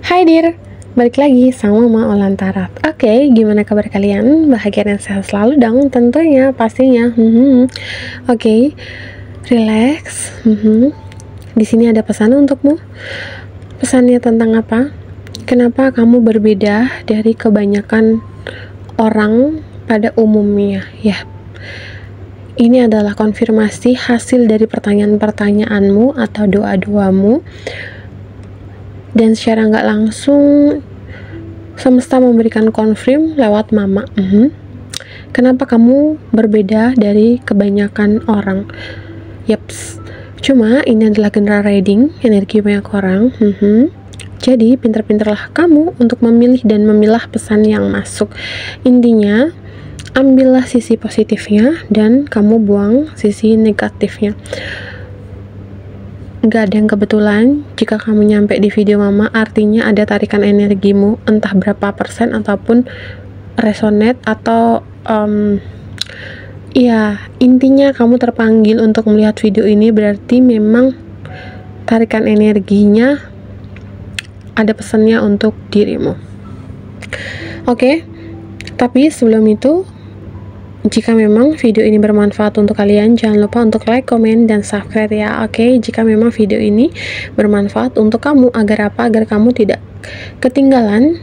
Hai Dir, balik lagi sama Mama Olantara. Oke, gimana kabar kalian? Bahagia dan sehat selalu dong, tentunya, pastinya. Oke, relax. Di sini ada pesan untukmu. Pesannya tentang apa? Kenapa kamu berbeda dari kebanyakan orang pada umumnya? Ya, ini adalah konfirmasi hasil dari pertanyaan-pertanyaanmu atau doa-doamu. Dan secara nggak langsung semesta memberikan konfirm lewat mama. Kenapa kamu berbeda dari kebanyakan orang? Yaps. Cuma ini adalah general reading energi banyak orang. Jadi pinter-pinterlah kamu untuk memilih dan memilah pesan yang masuk. Intinya ambillah sisi positifnya dan kamu buang sisi negatifnya. Gak ada yang kebetulan. Jika kamu nyampe di video mama, artinya ada tarikan energimu, entah berapa persen ataupun resonate atau ya intinya kamu terpanggil untuk melihat video ini, berarti memang tarikan energinya ada pesannya untuk dirimu. Oke, tapi sebelum itu, jika memang video ini bermanfaat untuk kalian, jangan lupa untuk like, komen, dan subscribe ya. Oke, jika memang video ini bermanfaat untuk kamu, agar apa? Agar kamu tidak ketinggalan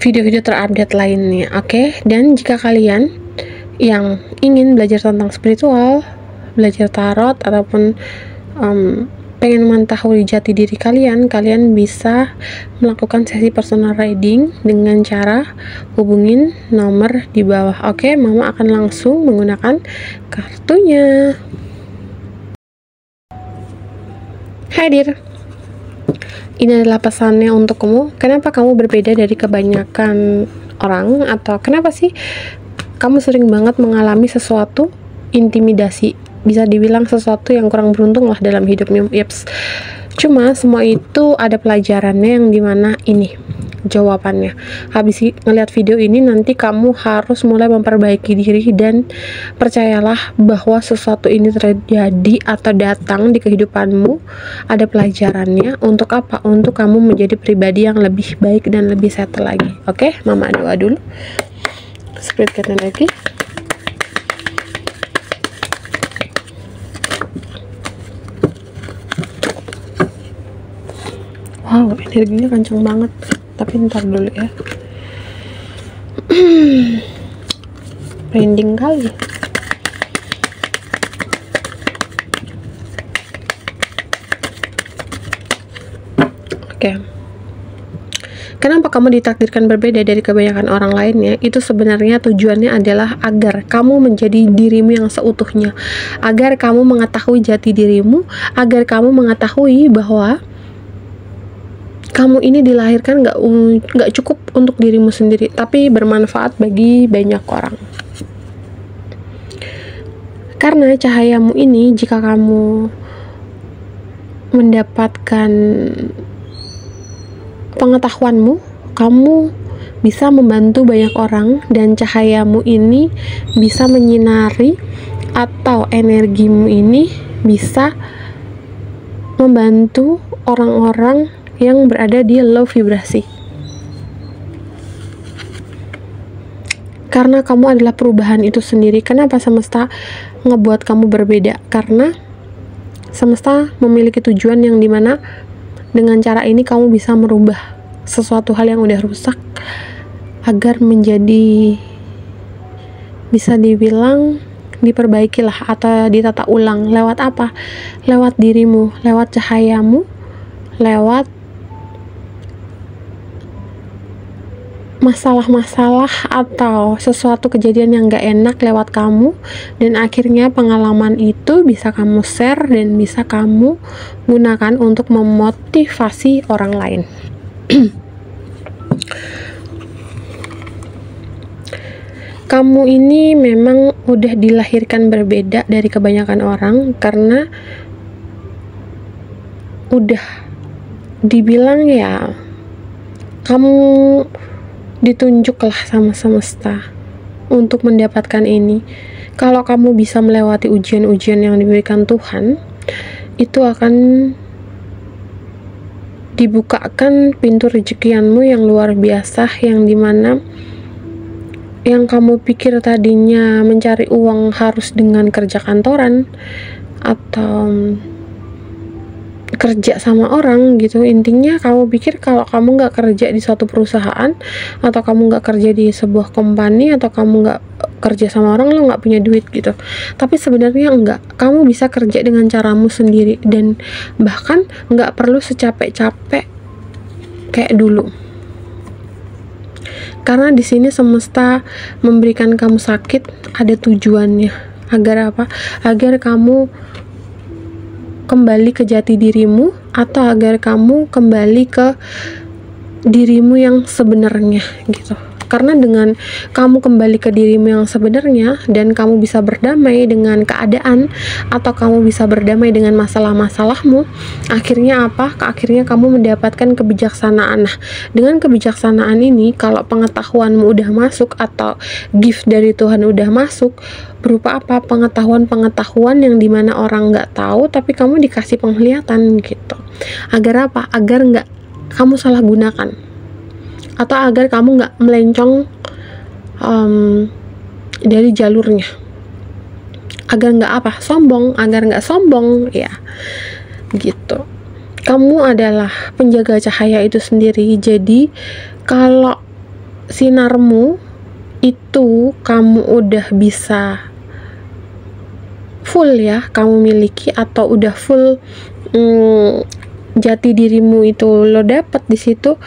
video-video terupdate lainnya. Oke, dan jika kalian yang ingin belajar tentang spiritual, belajar tarot, ataupun pengen mengetahui jati diri kalian, kalian bisa melakukan sesi personal reading dengan cara hubungin nomor di bawah. Oke, mama akan langsung menggunakan kartunya. Hai Dir, ini adalah pesannya untukmu. Kenapa kamu berbeda dari kebanyakan orang, atau kenapa sih kamu sering banget mengalami sesuatu intimidasi? Bisa dibilang sesuatu yang kurang beruntung lah dalam hidupnya. Yaps. Cuma semua itu ada pelajarannya, yang dimana ini jawabannya. Habis ngeliat video ini, nanti kamu harus mulai memperbaiki diri, dan percayalah bahwa sesuatu ini terjadi atau datang di kehidupanmu ada pelajarannya. Untuk apa? Untuk kamu menjadi pribadi yang lebih baik dan lebih settle lagi. Oke, mama doa dulu. Spirit guide energi. Wow, energinya kenceng banget. Tapi ntar dulu ya. Branding kali. Oke. Kenapa kamu ditakdirkan berbeda dari kebanyakan orang lainnya? Itu sebenarnya tujuannya adalah agar kamu menjadi dirimu yang seutuhnya. Agar kamu mengetahui jati dirimu. Agar kamu mengetahui bahwa kamu ini dilahirkan gak cukup untuk dirimu sendiri, tapi bermanfaat bagi banyak orang. Karena cahayamu ini, jika kamu mendapatkan pengetahuanmu, kamu bisa membantu banyak orang, dan cahayamu ini bisa menyinari, atau energimu ini bisa membantu orang-orang yang berada di low vibrasi. Karena kamu adalah perubahan itu sendiri. Kenapa semesta ngebuat kamu berbeda? Karena semesta memiliki tujuan yang dimana dengan cara ini kamu bisa merubah sesuatu hal yang udah rusak agar menjadi, bisa dibilang, diperbaikilah atau ditata ulang. Lewat apa? Lewat dirimu, lewat cahayamu, lewat masalah-masalah atau sesuatu kejadian yang gak enak lewat kamu, dan akhirnya pengalaman itu bisa kamu share dan bisa kamu gunakan untuk memotivasi orang lain. Kamu ini memang udah dilahirkan berbeda dari kebanyakan orang, karena udah dibilang ya, kamu ditunjuklah sama semesta untuk mendapatkan ini. Kalau kamu bisa melewati ujian-ujian yang diberikan Tuhan, itu akan dibukakan pintu rezekianmu yang luar biasa, yang dimana yang kamu pikir tadinya mencari uang harus dengan kerja kantoran atau kerja sama orang gitu. Intinya kamu pikir kalau kamu nggak kerja di suatu perusahaan, atau kamu nggak kerja di sebuah company, atau kamu nggak kerja sama orang, lo nggak punya duit gitu. Tapi sebenarnya enggak, kamu bisa kerja dengan caramu sendiri, dan bahkan nggak perlu secapek-capek kayak dulu. Karena di sini semesta memberikan kamu sakit ada tujuannya. Agar apa? Agar kamu kembali ke jati dirimu, atau agar kamu kembali ke dirimu yang sebenarnya gitu. Karena dengan kamu kembali ke dirimu yang sebenarnya, dan kamu bisa berdamai dengan keadaan, atau kamu bisa berdamai dengan masalah-masalahmu, akhirnya apa? Akhirnya kamu mendapatkan kebijaksanaan. Nah, dengan kebijaksanaan ini, kalau pengetahuanmu udah masuk, atau gift dari Tuhan udah masuk, berupa apa? Pengetahuan-pengetahuan yang dimana orang nggak tahu, tapi kamu dikasih penglihatan gitu. Agar apa? Agar nggak kamu salah gunakan, atau agar kamu nggak melencong dari jalurnya, agar nggak apa? Agar nggak sombong ya gitu. Kamu adalah penjaga cahaya itu sendiri. Jadi kalau sinarmu itu kamu udah bisa full ya, kamu miliki, atau udah full jati dirimu itu lo dapet di situ,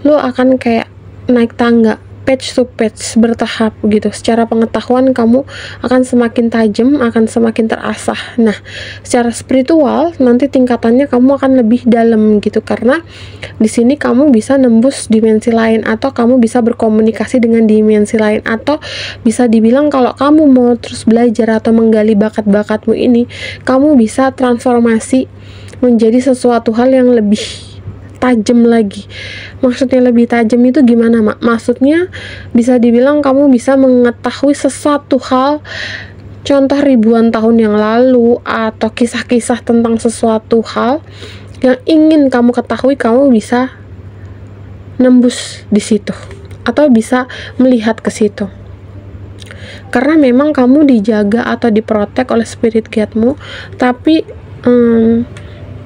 lo akan kayak naik tangga, patch to patch, bertahap gitu. Secara pengetahuan kamu akan semakin tajam, akan semakin terasah. Nah, secara spiritual nanti tingkatannya kamu akan lebih dalam gitu, karena di sini kamu bisa nembus dimensi lain, atau kamu bisa berkomunikasi dengan dimensi lain, atau bisa dibilang kalau kamu mau terus belajar atau menggali bakat-bakatmu ini, kamu bisa transformasi menjadi sesuatu hal yang lebih tajam lagi. Maksudnya lebih tajam itu gimana, Mak? Maksudnya bisa dibilang kamu bisa mengetahui sesuatu hal, contoh ribuan tahun yang lalu, atau kisah-kisah tentang sesuatu hal yang ingin kamu ketahui, kamu bisa nembus di situ, atau bisa melihat ke situ. Karena memang kamu dijaga atau diprotek oleh spirit guide-mu, tapi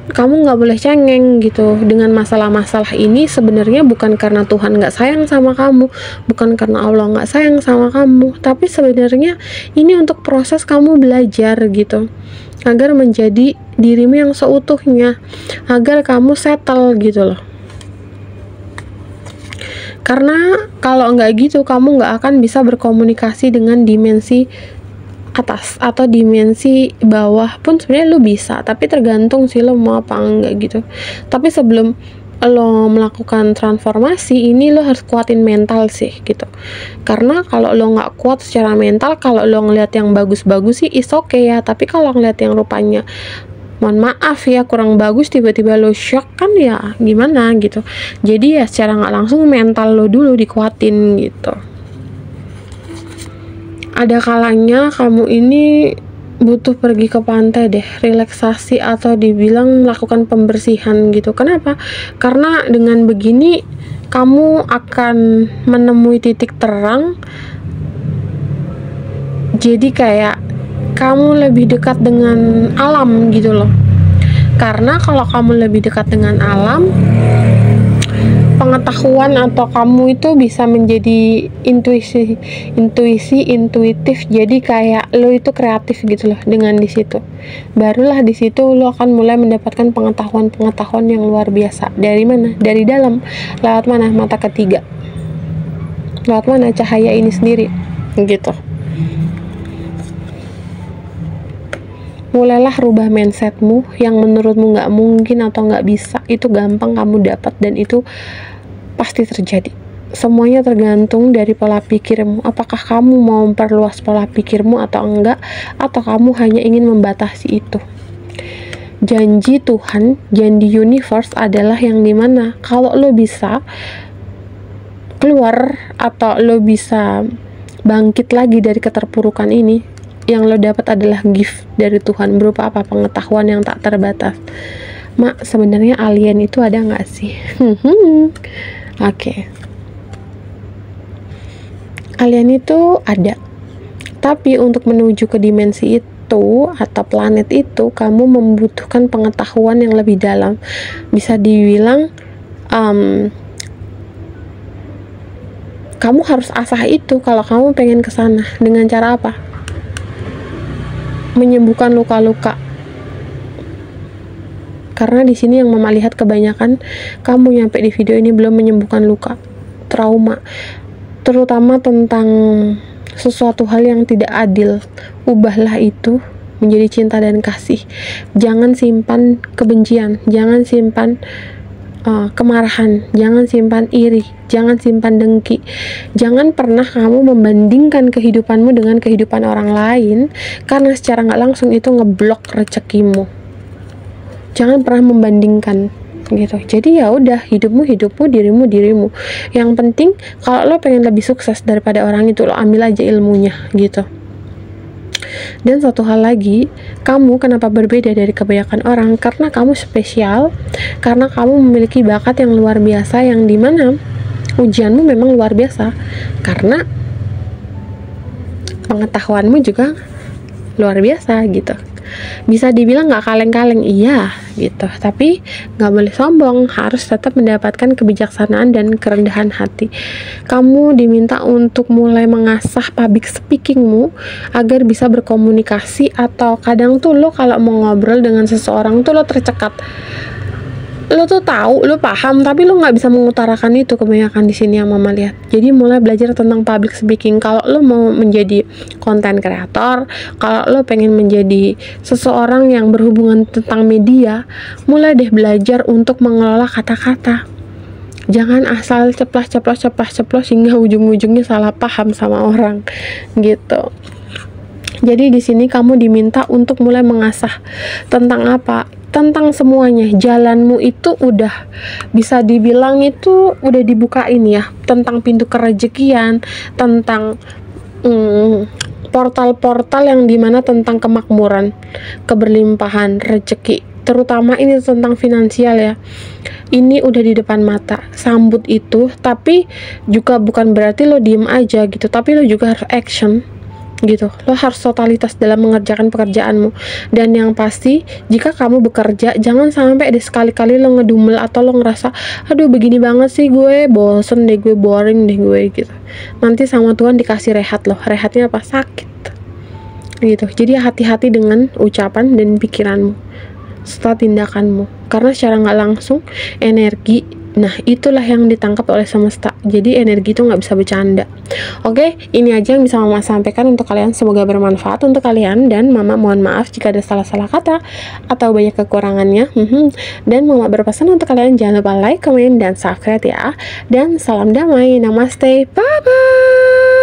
kamu nggak boleh cengeng gitu dengan masalah-masalah ini. Sebenarnya bukan karena Tuhan nggak sayang sama kamu, bukan karena Allah nggak sayang sama kamu, tapi sebenarnya ini untuk proses kamu belajar gitu, agar menjadi dirimu yang seutuhnya, agar kamu settle gitu loh. Karena kalau nggak gitu, kamu nggak akan bisa berkomunikasi dengan dimensi atas atau dimensi bawah pun. Sebenarnya lo bisa, tapi tergantung sih lo mau apa enggak gitu. Tapi sebelum lo melakukan transformasi ini, lo harus kuatin mental sih gitu. Karena kalau lo nggak kuat secara mental, kalau lo ngeliat yang bagus-bagus sih is okay ya, tapi kalau ngeliat yang rupanya mohon maaf ya kurang bagus, tiba-tiba lo shock kan ya gimana gitu. Jadi ya secara nggak langsung mental lo dulu dikuatin gitu. Ada kalanya kamu ini butuh pergi ke pantai deh, relaksasi, atau dibilang melakukan pembersihan gitu. Kenapa? Karena dengan begini kamu akan menemui titik terang. Jadi kayak kamu lebih dekat dengan alam gitu loh. Karena kalau kamu lebih dekat dengan alam, pengetahuan atau kamu itu bisa menjadi intuitif. Jadi kayak lo itu kreatif gitu loh. Dengan di situ barulah di situ lo akan mulai mendapatkan pengetahuan yang luar biasa. Dari mana? Dari dalam. Lewat mana? Mata ketiga. Lewat mana? Cahaya ini sendiri gitu. Mulailah rubah mindsetmu yang menurutmu nggak mungkin atau nggak bisa, itu gampang kamu dapat, dan itu pasti terjadi. Semuanya tergantung dari pola pikirmu. Apakah kamu mau memperluas pola pikirmu atau enggak, atau kamu hanya ingin membatasi itu. Janji Tuhan, janji universe adalah yang dimana kalau lo bisa keluar, atau lo bisa bangkit lagi dari keterpurukan ini, yang lo dapat adalah gift dari Tuhan. Berupa apa? Pengetahuan yang tak terbatas. Mak, sebenarnya alien itu ada nggak sih? Oke. Alien itu ada. Tapi untuk menuju ke dimensi itu atau planet itu, kamu membutuhkan pengetahuan yang lebih dalam. Bisa dibilang kamu harus asah itu kalau kamu pengen ke sana. Dengan cara apa? Menyembuhkan luka-luka. Karena di sini yang Mama lihat kebanyakan kamu nyampe di video ini belum menyembuhkan luka, trauma, terutama tentang sesuatu hal yang tidak adil. Ubahlah itu menjadi cinta dan kasih. Jangan simpan kebencian, jangan simpan kemarahan, jangan simpan iri, jangan simpan dengki. Jangan pernah kamu membandingkan kehidupanmu dengan kehidupan orang lain, karena secara nggak langsung itu ngeblok rezekimu. Jangan pernah membandingkan gitu. Jadi ya udah, hidupmu, dirimu. Yang penting kalau lo pengen lebih sukses daripada orang itu, lo ambil aja ilmunya gitu. Dan satu hal lagi, kamu kenapa berbeda dari kebanyakan orang? Karena kamu spesial, karena kamu memiliki bakat yang luar biasa, yang dimana ujianmu memang luar biasa, karena pengetahuanmu juga luar biasa gitu. Bisa dibilang nggak kaleng-kaleng, iya gitu, tapi nggak boleh sombong, harus tetap mendapatkan kebijaksanaan dan kerendahan hati. Kamu diminta untuk mulai mengasah public speakingmu agar bisa berkomunikasi, atau kadang tuh lo kalau mau ngobrol dengan seseorang tuh lo tercekat. Lo tuh tahu, lo paham, tapi lo nggak bisa mengutarakan itu kebanyakan di sini yang Mama lihat. Jadi mulai belajar tentang public speaking. Kalau lo mau menjadi content creator, kalau lo pengen menjadi seseorang yang berhubungan tentang media, mulai deh belajar untuk mengelola kata-kata. Jangan asal ceplos hingga ujung-ujungnya salah paham sama orang gitu. Jadi di sini kamu diminta untuk mulai mengasah tentang apa? Tentang semuanya. Jalanmu itu udah bisa dibilang itu udah dibukain ya, tentang pintu kerejekian, tentang portal-portal yang dimana tentang kemakmuran, keberlimpahan, rezeki, terutama ini tentang finansial ya. Ini udah di depan mata, sambut itu. Tapi juga bukan berarti lo diem aja gitu, tapi lo juga harus action gitu. Lo harus totalitas dalam mengerjakan pekerjaanmu. Dan yang pasti, jika kamu bekerja, jangan sampai deh sekali-kali lo ngedumel atau lo ngerasa aduh begini banget sih gue, bosen deh gue, boring deh gue gitu. Nanti sama Tuhan dikasih rehat loh. Rehatnya apa? Sakit gitu. Jadi hati-hati dengan ucapan dan pikiranmu serta tindakanmu, karena secara nggak langsung energi, nah itulah yang ditangkap oleh semesta. Jadi energi itu nggak bisa bercanda. Oke, ini aja yang bisa Mama sampaikan untuk kalian. Semoga bermanfaat untuk kalian, dan Mama mohon maaf jika ada salah-salah kata atau banyak kekurangannya. Dan Mama berpesan untuk kalian jangan lupa like, comment, dan subscribe ya. Dan salam damai, namaste, bye bye.